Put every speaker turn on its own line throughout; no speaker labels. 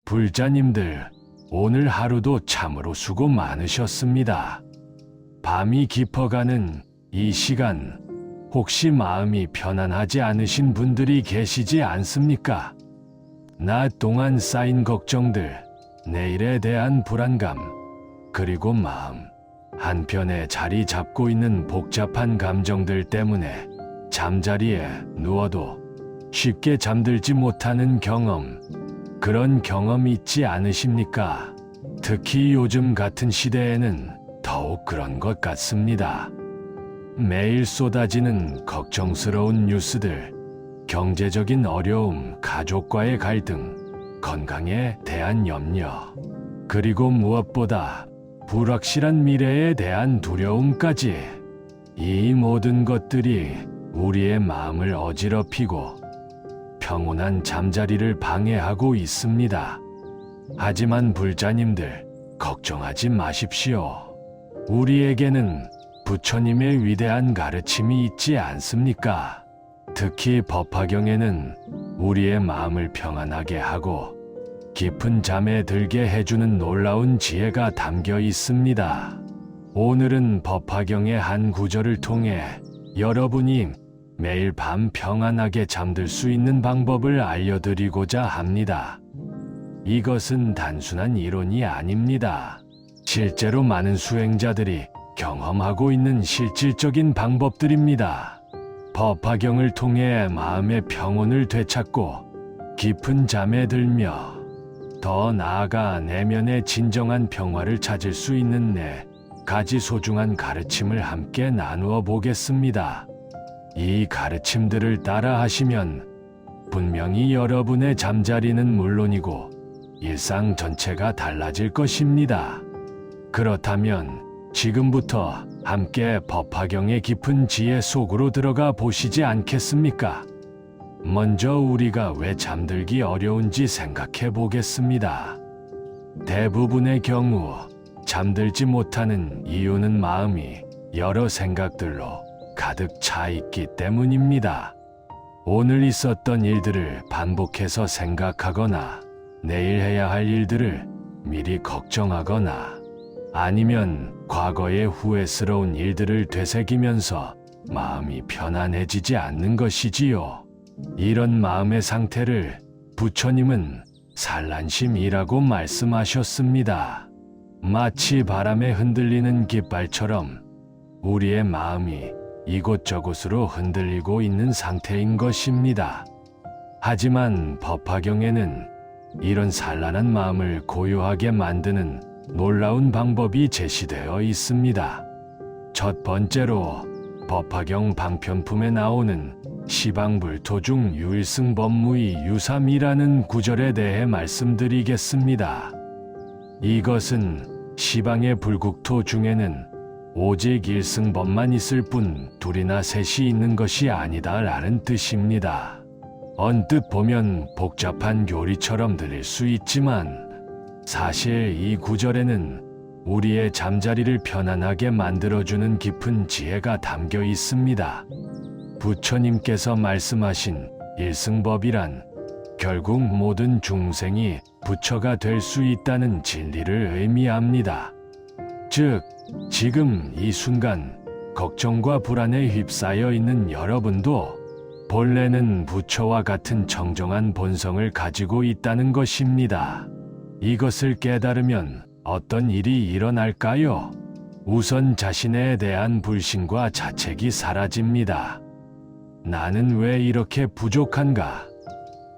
불자님들, 오늘 하루도 참으로 수고 많으셨습니다. 밤이 깊어가는 이 시간, 혹시 마음이 편안하지 않으신 분들이 계시지 않습니까? 낮 동안 쌓인 걱정들, 내일에 대한 불안감, 그리고 마음 한편에 자리 잡고 있는 복잡한 감정들 때문에 잠자리에 누워도 쉽게 잠들지 못하는 경험, 그런 경험 있지 않으십니까? 특히 요즘 같은 시대에는 더욱 그런 것 같습니다. 매일 쏟아지는 걱정스러운 뉴스들, 경제적인 어려움, 가족과의 갈등, 건강에 대한 염려, 그리고 무엇보다 불확실한 미래에 대한 두려움까지, 이 모든 것들이 우리의 마음을 어지럽히고 평온한 잠자리를 방해하고 있습니다. 하지만 불자님들, 걱정하지 마십시오. 우리에게는 부처님의 위대한 가르침이 있지 않습니까? 특히 법화경에는 우리의 마음을 평안하게 하고 깊은 잠에 들게 해주는 놀라운 지혜가 담겨 있습니다. 오늘은 법화경의 한 구절을 통해 여러분이 매일 밤 평안하게 잠들 수 있는 방법을 알려드리고자 합니다. 이것은 단순한 이론이 아닙니다. 실제로 많은 수행자들이 경험하고 있는 실질적인 방법들입니다. 법화경을 통해 마음의 평온을 되찾고 깊은 잠에 들며 더 나아가 내면의 진정한 평화를 찾을 수 있는 4가지 소중한 가르침을 함께 나누어 보겠습니다. 이 가르침들을 따라 하시면 분명히 여러분의 잠자리는 물론이고 일상 전체가 달라질 것입니다. 그렇다면 지금부터 함께 법화경의 깊은 지혜 속으로 들어가 보시지 않겠습니까? 먼저 우리가 왜 잠들기 어려운지 생각해 보겠습니다. 대부분의 경우 잠들지 못하는 이유는 마음이 여러 생각들로 가득 차 있기 때문입니다. 오늘 있었던 일들을 반복해서 생각하거나 내일 해야 할 일들을 미리 걱정하거나 아니면 과거의 후회스러운 일들을 되새기면서 마음이 편안해지지 않는 것이지요. 이런 마음의 상태를 부처님은 산란심이라고 말씀하셨습니다. 마치 바람에 흔들리는 깃발처럼 우리의 마음이 이곳저곳으로 흔들리고 있는 상태인 것입니다. 하지만 법화경에는 이런 산란한 마음을 고요하게 만드는 놀라운 방법이 제시되어 있습니다. 첫 번째로 법화경 방편품에 나오는 시방불토중 유일승법무의 유삼이라는 구절에 대해 말씀드리겠습니다. 이것은 시방의 불국토 중에는 오직 일승법만 있을 뿐 둘이나 셋이 있는 것이 아니다 라는 뜻입니다. 언뜻 보면 복잡한 교리처럼 들릴 수 있지만 사실 이 구절에는 우리의 잠자리를 편안하게 만들어주는 깊은 지혜가 담겨 있습니다. 부처님께서 말씀하신 일승법이란 결국 모든 중생이 부처가 될 수 있다는 진리를 의미합니다. 즉, 지금 이 순간 걱정과 불안에 휩싸여 있는 여러분도 본래는 부처와 같은 정정한 본성을 가지고 있다는 것입니다. 이것을 깨달으면 어떤 일이 일어날까요? 우선 자신에 대한 불신과 자책이 사라집니다. 나는 왜 이렇게 부족한가?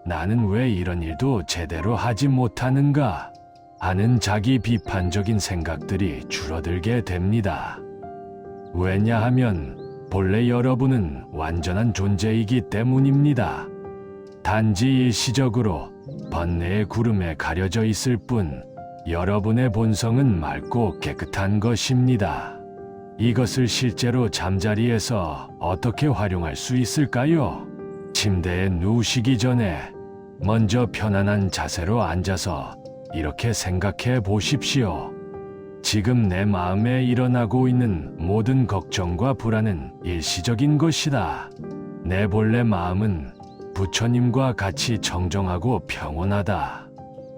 나는 왜 이런 일도 제대로 하지 못하는가? 하는 자기 비판적인 생각들이 줄어들게 됩니다. 왜냐하면 본래 여러분은 완전한 존재이기 때문입니다. 단지 일시적으로 번뇌의 구름에 가려져 있을 뿐 여러분의 본성은 맑고 깨끗한 것입니다. 이것을 실제로 잠자리에서 어떻게 활용할 수 있을까요? 침대에 누우시기 전에 먼저 편안한 자세로 앉아서 이렇게 생각해 보십시오. 지금 내 마음에 일어나고 있는 모든 걱정과 불안은 일시적인 것이다. 내 본래 마음은 부처님과 같이 정정하고 평온하다.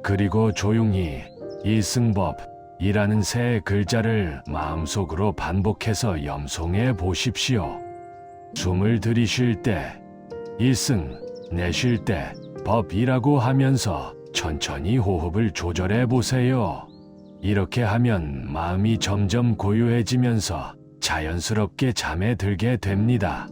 그리고 조용히 이승법이라는 세 글자를 마음속으로 반복해서 염송해 보십시오. 숨을 들이쉴 때 이승, 내쉴 때 법이라고 하면서 천천히 호흡을 조절해 보세요. 이렇게 하면 마음이 점점 고요해지면서 자연스럽게 잠에 들게 됩니다.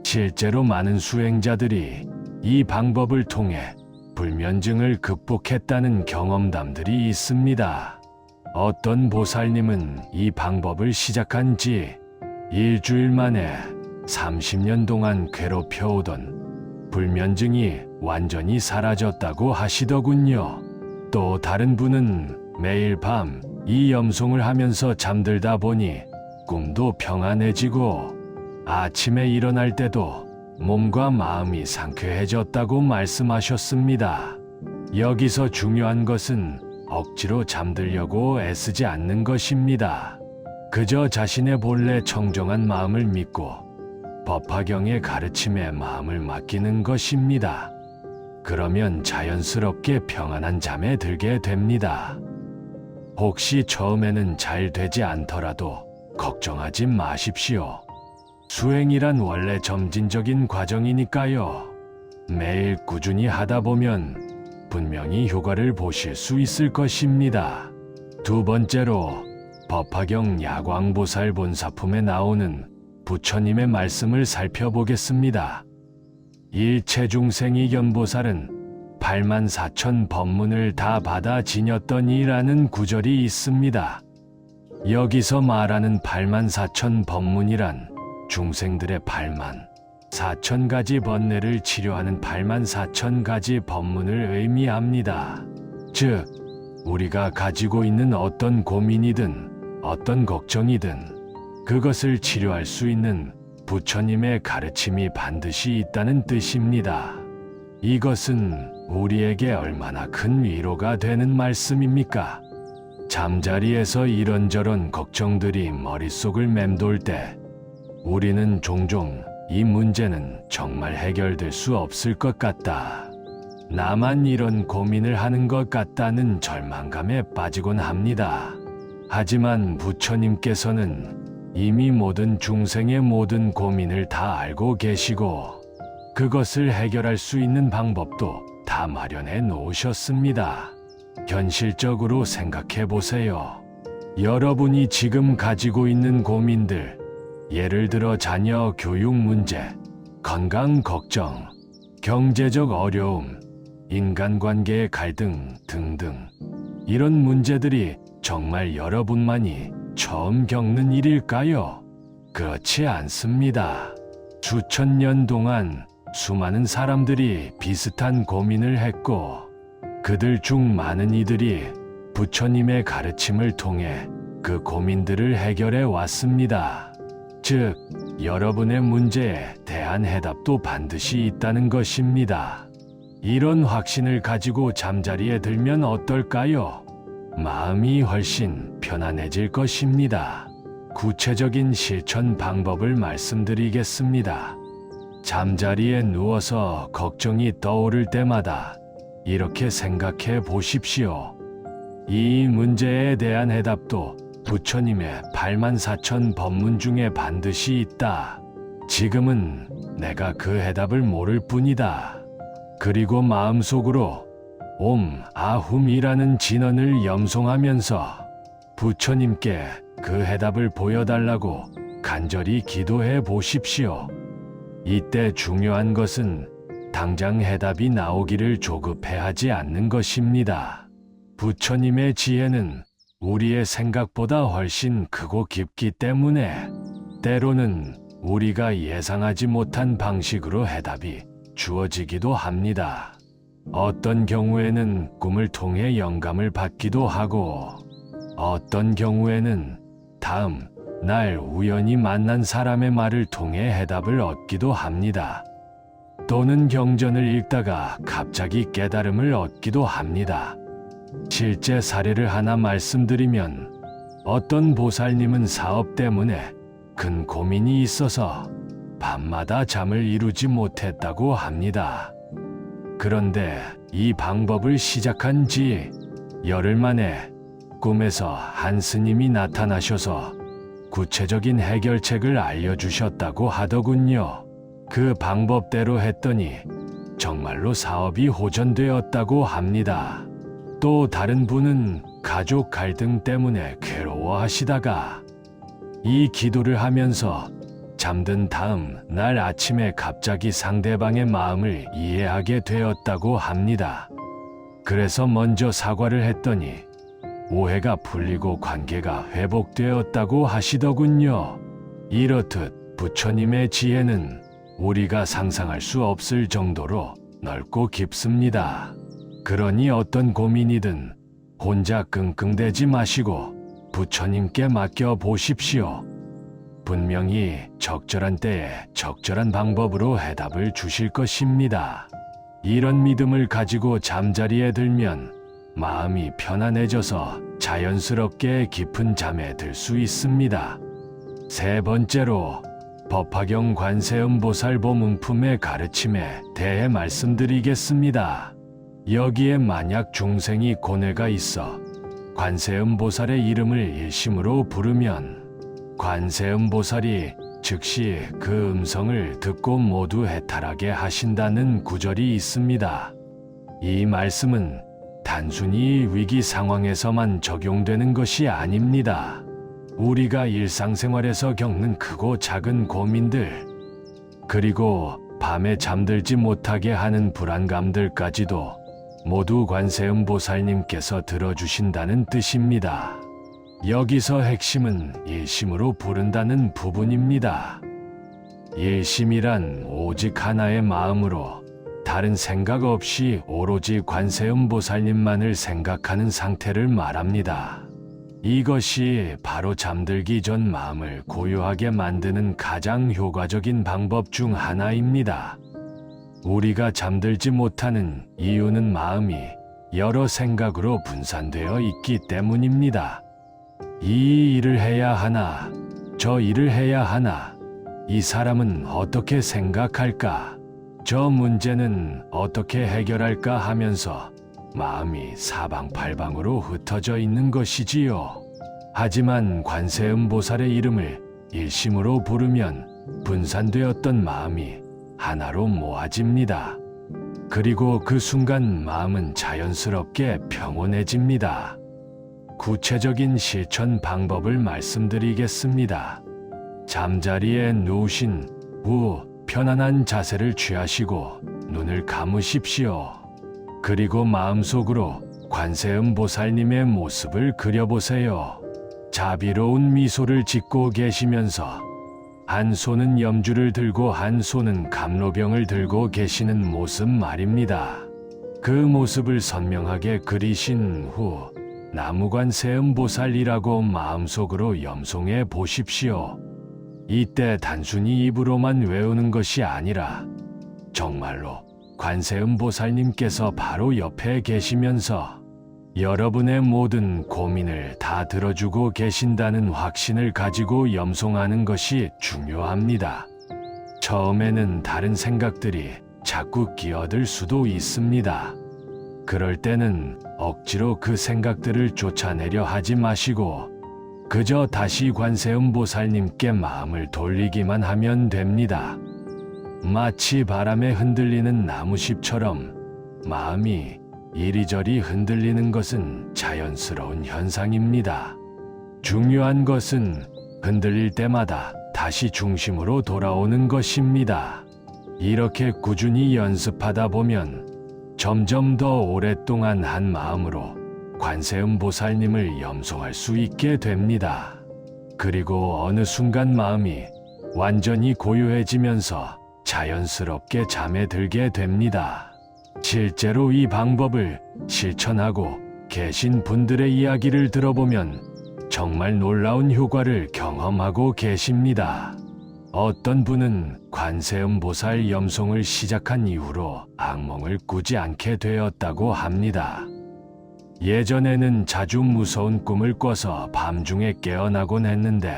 실제로 많은 수행자들이 이 방법을 통해 불면증을 극복했다는 경험담들이 있습니다. 어떤 보살님은 이 방법을 시작한 지 일주일 만에 30년 동안 괴롭혀오던 불면증이 완전히 사라졌다고 하시더군요. 또 다른 분은 매일 밤 이 염송을 하면서 잠들다 보니 꿈도 평안해지고 아침에 일어날 때도 몸과 마음이 상쾌해졌다고 말씀하셨습니다. 여기서 중요한 것은 억지로 잠들려고 애쓰지 않는 것입니다. 그저 자신의 본래 청정한 마음을 믿고 법화경의 가르침에 마음을 맡기는 것입니다. 그러면 자연스럽게 평안한 잠에 들게 됩니다. 혹시 처음에는 잘 되지 않더라도 걱정하지 마십시오. 수행이란 원래 점진적인 과정이니까요. 매일 꾸준히 하다 보면 분명히 효과를 보실 수 있을 것입니다. 두 번째로 법화경 야광보살 본사품에 나오는 부처님의 말씀을 살펴보겠습니다. 일체중생이 연보살은 84,000 법문을 다 받아 지녔더니라는 구절이 있습니다. 여기서 말하는 84,000 법문이란 중생들의 84,000가지 번뇌를 치료하는 84,000가지 법문을 의미합니다. 즉, 우리가 가지고 있는 어떤 고민이든 어떤 걱정이든 그것을 치료할 수 있는 부처님의 가르침이 반드시 있다는 뜻입니다. 이것은 우리에게 얼마나 큰 위로가 되는 말씀입니까? 잠자리에서 이런저런 걱정들이 머릿속을 맴돌 때 우리는 종종 이 문제는 정말 해결될 수 없을 것 같다. 나만 이런 고민을 하는 것 같다는 절망감에 빠지곤 합니다. 하지만 부처님께서는 이미 모든 중생의 모든 고민을 다 알고 계시고 그것을 해결할 수 있는 방법도 다 마련해 놓으셨습니다. 현실적으로 생각해 보세요. 여러분이 지금 가지고 있는 고민들, 예를 들어 자녀 교육 문제, 건강 걱정, 경제적 어려움, 인간관계의 갈등 등등 이런 문제들이 정말 여러분만이 처음 겪는 일일까요? 그렇지 않습니다. 수천 년 동안 수많은 사람들이 비슷한 고민을 했고 그들 중 많은 이들이 부처님의 가르침을 통해 그 고민들을 해결해 왔습니다. 즉, 여러분의 문제에 대한 해답도 반드시 있다는 것입니다. 이런 확신을 가지고 잠자리에 들면 어떨까요? 마음이 훨씬 편안해질 것입니다. 구체적인 실천 방법을 말씀드리겠습니다. 잠자리에 누워서 걱정이 떠오를 때마다 이렇게 생각해 보십시오. 이 문제에 대한 해답도 부처님의 84,000 법문 중에 반드시 있다. 지금은 내가 그 해답을 모를 뿐이다. 그리고 마음속으로 옴 아훔이라는 진언을 염송하면서 부처님께 그 해답을 보여달라고 간절히 기도해 보십시오. 이때 중요한 것은 당장 해답이 나오기를 조급해하지 않는 것입니다. 부처님의 지혜는 우리의 생각보다 훨씬 크고 깊기 때문에 때로는 우리가 예상하지 못한 방식으로 해답이 주어지기도 합니다. 어떤 경우에는 꿈을 통해 영감을 받기도 하고 어떤 경우에는 다음 날 우연히 만난 사람의 말을 통해 해답을 얻기도 합니다. 또는 경전을 읽다가 갑자기 깨달음을 얻기도 합니다. 실제 사례를 하나 말씀드리면 어떤 보살님은 사업 때문에 큰 고민이 있어서 밤마다 잠을 이루지 못했다고 합니다. 그런데 이 방법을 시작한 지 열흘 만에 꿈에서 한 스님이 나타나셔서 구체적인 해결책을 알려주셨다고 하더군요. 그 방법대로 했더니 정말로 사업이 호전되었다고 합니다. 또 다른 분은 가족 갈등 때문에 괴로워하시다가 이 기도를 하면서 잠든 다음 날 아침에 갑자기 상대방의 마음을 이해하게 되었다고 합니다. 그래서 먼저 사과를 했더니 오해가 풀리고 관계가 회복되었다고 하시더군요. 이렇듯 부처님의 지혜는 우리가 상상할 수 없을 정도로 넓고 깊습니다. 그러니 어떤 고민이든 혼자 끙끙대지 마시고 부처님께 맡겨 보십시오. 분명히 적절한 때에 적절한 방법으로 해답을 주실 것입니다. 이런 믿음을 가지고 잠자리에 들면 마음이 편안해져서 자연스럽게 깊은 잠에 들 수 있습니다. 세 번째로 법화경 관세음보살보 문품의 가르침에 대해 말씀드리겠습니다. 여기에 만약 중생이 고뇌가 있어 관세음보살의 이름을 일심으로 부르면 관세음보살이 즉시 그 음성을 듣고 모두 해탈하게 하신다는 구절이 있습니다. 이 말씀은 단순히 위기 상황에서만 적용되는 것이 아닙니다. 우리가 일상생활에서 겪는 크고 작은 고민들, 그리고 밤에 잠들지 못하게 하는 불안감들까지도 모두 관세음보살님께서 들어주신다는 뜻입니다. 여기서 핵심은 일심으로 부른다는 부분입니다. 일심이란 오직 하나의 마음으로 다른 생각 없이 오로지 관세음보살님만을 생각하는 상태를 말합니다. 이것이 바로 잠들기 전 마음을 고요하게 만드는 가장 효과적인 방법 중 하나입니다. 우리가 잠들지 못하는 이유는 마음이 여러 생각으로 분산되어 있기 때문입니다. 이 일을 해야 하나, 저 일을 해야 하나, 이 사람은 어떻게 생각할까, 저 문제는 어떻게 해결할까 하면서 마음이 사방팔방으로 흩어져 있는 것이지요. 하지만 관세음보살의 이름을 일심으로 부르면 분산되었던 마음이 하나로 모아집니다. 그리고 그 순간 마음은 자연스럽게 평온해집니다. 구체적인 실천 방법을 말씀드리겠습니다. 잠자리에 누우신 후 편안한 자세를 취하시고 눈을 감으십시오. 그리고 마음속으로 관세음보살님의 모습을 그려보세요. 자비로운 미소를 짓고 계시면서 한 손은 염주를 들고 한 손은 감로병을 들고 계시는 모습 말입니다. 그 모습을 선명하게 그리신 후 나무관세음보살이라고 마음속으로 염송해 보십시오. 이때 단순히 입으로만 외우는 것이 아니라 정말로 관세음보살님께서 바로 옆에 계시면서 여러분의 모든 고민을 다 들어주고 계신다는 확신을 가지고 염송하는 것이 중요합니다. 처음에는 다른 생각들이 자꾸 끼어들 수도 있습니다. 그럴 때는 억지로 그 생각들을 쫓아내려 하지 마시고 그저 다시 관세음보살님께 마음을 돌리기만 하면 됩니다. 마치 바람에 흔들리는 나무잎처럼 마음이 이리저리 흔들리는 것은 자연스러운 현상입니다. 중요한 것은 흔들릴 때마다 다시 중심으로 돌아오는 것입니다. 이렇게 꾸준히 연습하다 보면 점점 더 오랫동안 한 마음으로 관세음보살님을 염송할 수 있게 됩니다. 그리고 어느 순간 마음이 완전히 고요해지면서 자연스럽게 잠에 들게 됩니다. 실제로 이 방법을 실천하고 계신 분들의 이야기를 들어보면 정말 놀라운 효과를 경험하고 계십니다. 어떤 분은 관세음보살 염송을 시작한 이후로 악몽을 꾸지 않게 되었다고 합니다. 예전에는 자주 무서운 꿈을 꿔서 밤중에 깨어나곤 했는데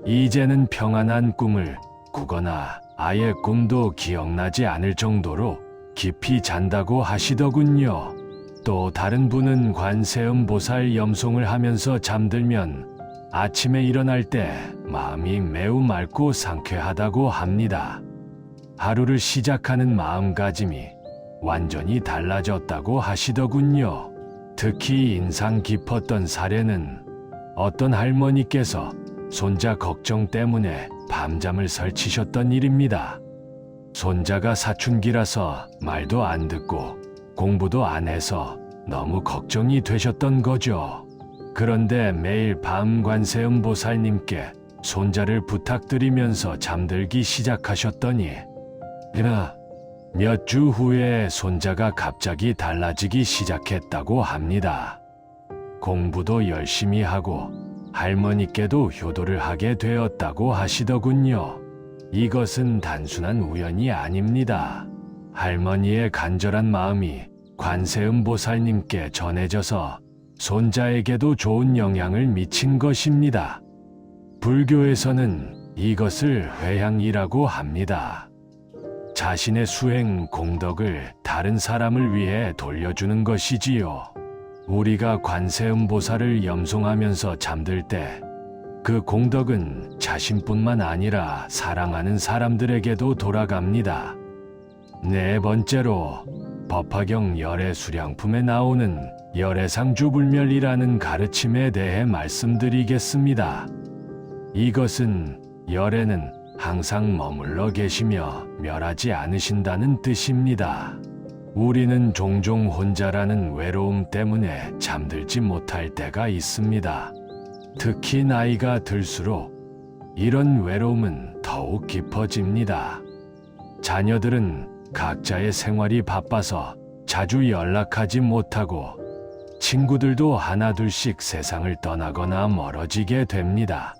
이제는 평안한 꿈을 꾸거나 아예 꿈도 기억나지 않을 정도로 깊이 잔다고 하시더군요. 또 다른 분은 관세음보살 염송을 하면서 잠들면 아침에 일어날 때 마음이 매우 맑고 상쾌하다고 합니다. 하루를 시작하는 마음가짐이 완전히 달라졌다고 하시더군요. 특히 인상 깊었던 사례는 어떤 할머니께서 손자 걱정 때문에 밤잠을 설치셨던 일입니다. 손자가 사춘기라서 말도 안 듣고 공부도 안 해서 너무 걱정이 되셨던 거죠. 그런데 매일 밤 관세음보살님께 손자를 부탁드리면서 잠들기 시작하셨더니 몇 주 후에 손자가 갑자기 달라지기 시작했다고 합니다. 공부도 열심히 하고 할머니께도 효도를 하게 되었다고 하시더군요. 이것은 단순한 우연이 아닙니다. 할머니의 간절한 마음이 관세음보살님께 전해져서 손자에게도 좋은 영향을 미친 것입니다. 불교에서는 이것을 회향이라고 합니다. 자신의 수행 공덕을 다른 사람을 위해 돌려주는 것이지요. 우리가 관세음보살을 염송하면서 잠들 때 그 공덕은 자신뿐만 아니라 사랑하는 사람들에게도 돌아갑니다. 네 번째로 법화경 열애수량품에 나오는 열애상주불멸이라는 가르침에 대해 말씀드리겠습니다. 이것은 열애는 항상 머물러 계시며 멸하지 않으신다는 뜻입니다. 우리는 종종 혼자라는 외로움 때문에 잠들지 못할 때가 있습니다. 특히 나이가 들수록 이런 외로움은 더욱 깊어집니다. 자녀들은 각자의 생활이 바빠서 자주 연락하지 못하고 친구들도 하나둘씩 세상을 떠나거나 멀어지게 됩니다.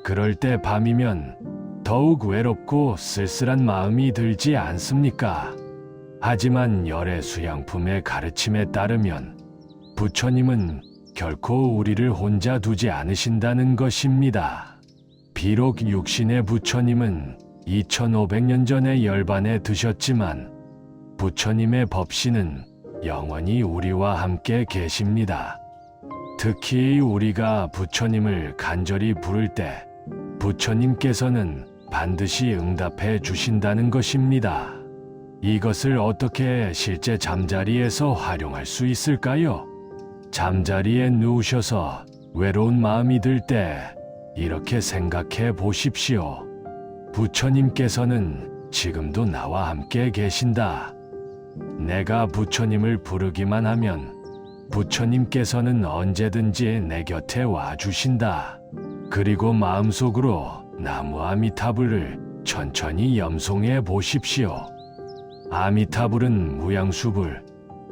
그럴 때 밤이면 더욱 외롭고 쓸쓸한 마음이 들지 않습니까? 하지만 열애수양품의 가르침에 따르면 부처님은 결코 우리를 혼자 두지 않으신다는 것입니다. 비록 육신의 부처님은 2500년 전에 열반에 드셨지만 부처님의 법신은 영원히 우리와 함께 계십니다. 특히 우리가 부처님을 간절히 부를 때 부처님께서는 반드시 응답해 주신다는 것입니다. 이것을 어떻게 실제 잠자리에서 활용할 수 있을까요? 잠자리에 누우셔서 외로운 마음이 들 때 이렇게 생각해 보십시오. 부처님께서는 지금도 나와 함께 계신다. 내가 부처님을 부르기만 하면 부처님께서는 언제든지 내 곁에 와 주신다. 그리고 마음속으로 나무 아미타불을 천천히 염송해 보십시오. 아미타불은 무양수불,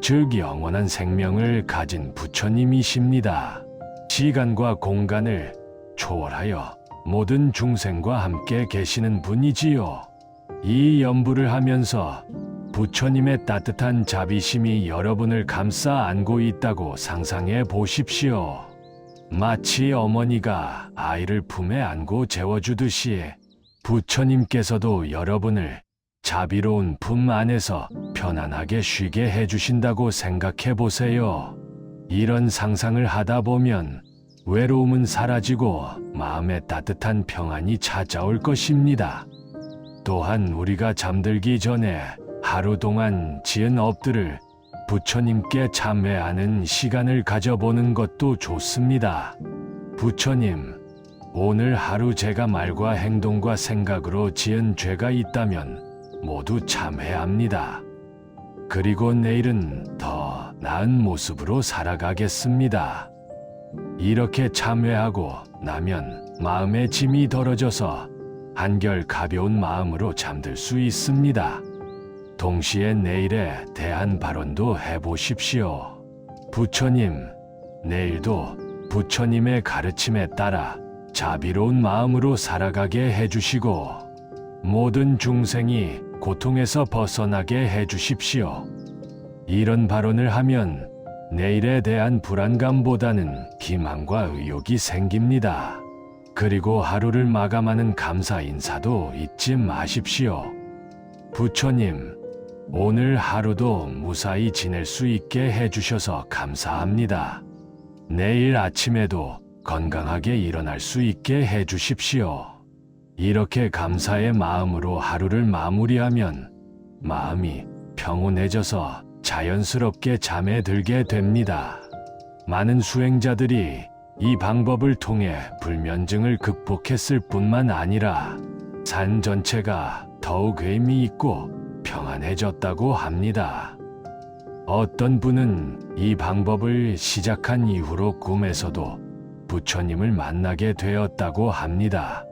즉 영원한 생명을 가진 부처님이십니다. 시간과 공간을 초월하여 모든 중생과 함께 계시는 분이지요. 이 염불을 하면서 부처님의 따뜻한 자비심이 여러분을 감싸 안고 있다고 상상해 보십시오. 마치 어머니가 아이를 품에 안고 재워주듯이 부처님께서도 여러분을 자비로운 품 안에서 편안하게 쉬게 해주신다고 생각해 보세요. 이런 상상을 하다 보면 외로움은 사라지고 마음에 따뜻한 평안이 찾아올 것입니다. 또한 우리가 잠들기 전에 하루 동안 지은 업들을 부처님께 참회하는 시간을 가져보는 것도 좋습니다. 부처님, 오늘 하루 제가 말과 행동과 생각으로 지은 죄가 있다면 모두 참회합니다. 그리고 내일은 더 나은 모습으로 살아가겠습니다. 이렇게 참회하고 나면 마음의 짐이 덜어져서 한결 가벼운 마음으로 잠들 수 있습니다. 동시에 내일에 대한 발언도 해보십시오. 부처님, 내일도 부처님의 가르침에 따라 자비로운 마음으로 살아가게 해주시고 모든 중생이 고통에서 벗어나게 해주십시오. 이런 발언을 하면 내일에 대한 불안감보다는 기망과 의욕이 생깁니다. 그리고 하루를 마감하는 감사 인사도 잊지 마십시오. 부처님, 오늘 하루도 무사히 지낼 수 있게 해주셔서 감사합니다. 내일 아침에도 건강하게 일어날 수 있게 해주십시오. 이렇게 감사의 마음으로 하루를 마무리하면 마음이 평온해져서 자연스럽게 잠에 들게 됩니다. 많은 수행자들이 이 방법을 통해 불면증을 극복했을 뿐만 아니라 삶 전체가 더욱 의미 있고 평안해졌다고 합니다. 어떤 분은 이 방법을 시작한 이후로 꿈에서도 부처님을 만나게 되었다고 합니다.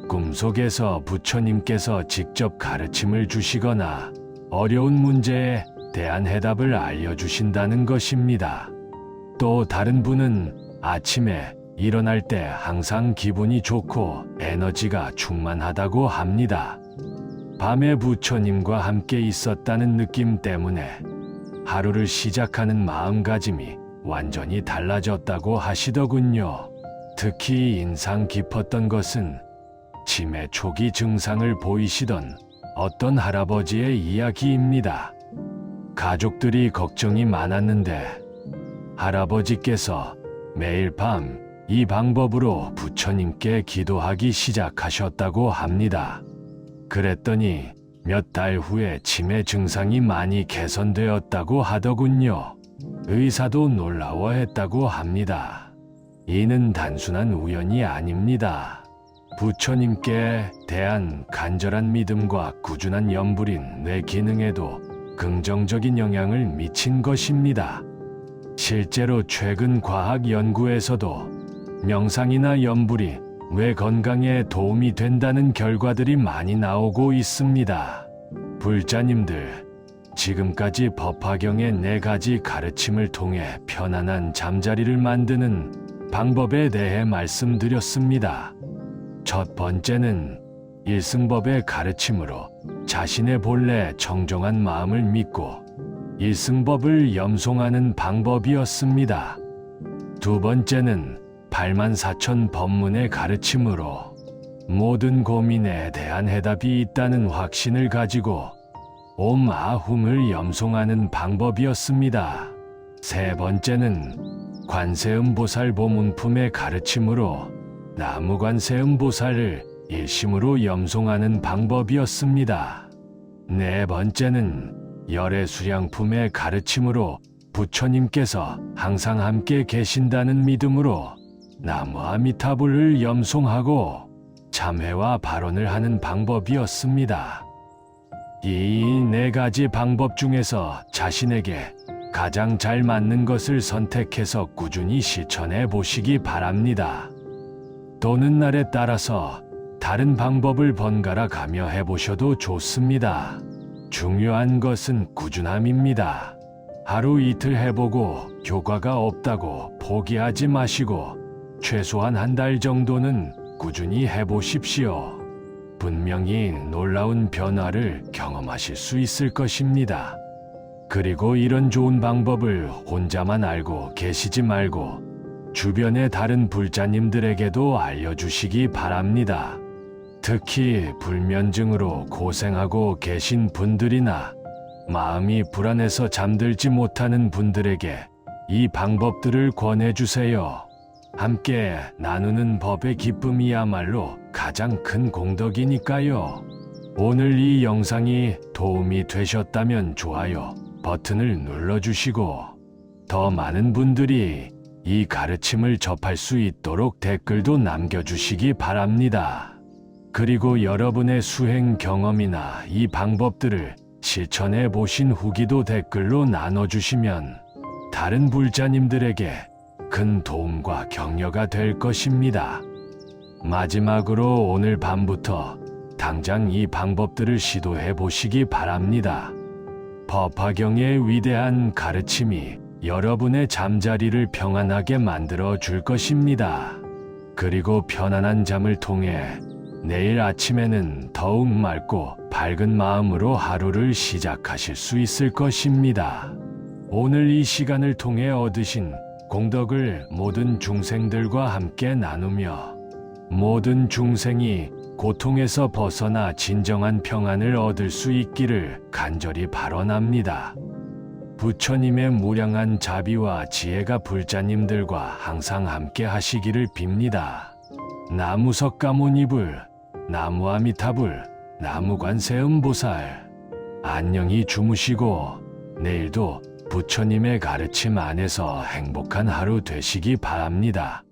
꿈속에서 부처님께서 직접 가르침을 주시거나 어려운 문제에 대한 해답을 알려주신다는 것입니다. 또 다른 분은 아침에 일어날 때 항상 기분이 좋고 에너지가 충만하다고 합니다. 밤에 부처님과 함께 있었다는 느낌 때문에 하루를 시작하는 마음가짐이 완전히 달라졌다고 하시더군요. 특히 인상 깊었던 것은 치매 초기 증상을 보이시던 어떤 할아버지의 이야기입니다. 가족들이 걱정이 많았는데 할아버지께서 매일 밤 이 방법으로 부처님께 기도하기 시작하셨다고 합니다. 그랬더니 몇 달 후에 치매 증상이 많이 개선되었다고 하더군요. 의사도 놀라워했다고 합니다. 이는 단순한 우연이 아닙니다. 부처님께 대한 간절한 믿음과 꾸준한 염불인 뇌 기능에도 긍정적인 영향을 미친 것입니다. 실제로 최근 과학 연구에서도 명상이나 염불이 뇌 건강에 도움이 된다는 결과들이 많이 나오고 있습니다. 불자님들, 지금까지 법화경의 4가지 가르침을 통해 편안한 잠자리를 만드는 방법에 대해 말씀드렸습니다. 첫 번째는 일승법의 가르침으로 자신의 본래 정정한 마음을 믿고 일승법을 염송하는 방법이었습니다. 두 번째는 84,000 법문의 가르침으로 모든 고민에 대한 해답이 있다는 확신을 가지고 옴 아훔을 염송하는 방법이었습니다. 세 번째는 관세음보살 보문품의 가르침으로 나무관세음보살을 일심으로 염송하는 방법이었습니다. 네 번째는 열애수량품의 가르침으로 부처님께서 항상 함께 계신다는 믿음으로 나무 아미타불을 염송하고 참회와 발언을 하는 방법이었습니다. 이 4가지 방법 중에서 자신에게 가장 잘 맞는 것을 선택해서 꾸준히 실천해 보시기 바랍니다. 또는 날에 따라서 다른 방법을 번갈아 가며 해보셔도 좋습니다. 중요한 것은 꾸준함입니다. 하루 이틀 해보고 효과가 없다고 포기하지 마시고 최소한 1달 정도는 꾸준히 해보십시오. 분명히 놀라운 변화를 경험하실 수 있을 것입니다. 그리고 이런 좋은 방법을 혼자만 알고 계시지 말고 주변의 다른 불자님들에게도 알려주시기 바랍니다. 특히 불면증으로 고생하고 계신 분들이나 마음이 불안해서 잠들지 못하는 분들에게 이 방법들을 권해주세요. 함께 나누는 법의 기쁨이야말로 가장 큰 공덕이니까요. 오늘 이 영상이 도움이 되셨다면 좋아요 버튼을 눌러주시고 더 많은 분들이 이 가르침을 접할 수 있도록 댓글도 남겨주시기 바랍니다. 그리고 여러분의 수행 경험이나 이 방법들을 실천해 보신 후기도 댓글로 나눠주시면 다른 불자님들에게 큰 도움과 격려가 될 것입니다. 마지막으로 오늘 밤부터 당장 이 방법들을 시도해 보시기 바랍니다. 법화경의 위대한 가르침이 여러분의 잠자리를 평안하게 만들어 줄 것입니다. 그리고 편안한 잠을 통해 내일 아침에는 더욱 맑고 밝은 마음으로 하루를 시작하실 수 있을 것입니다. 오늘 이 시간을 통해 얻으신 공덕을 모든 중생들과 함께 나누며 모든 중생이 고통에서 벗어나 진정한 평안을 얻을 수 있기를 간절히 발언합니다. 부처님의 무량한 자비와 지혜가 불자님들과 항상 함께 하시기를 빕니다. 나무석가모니불, 나무아미타불, 나무관세음보살. 안녕히 주무시고 내일도 부처님의 가르침 안에서 행복한 하루 되시기 바랍니다.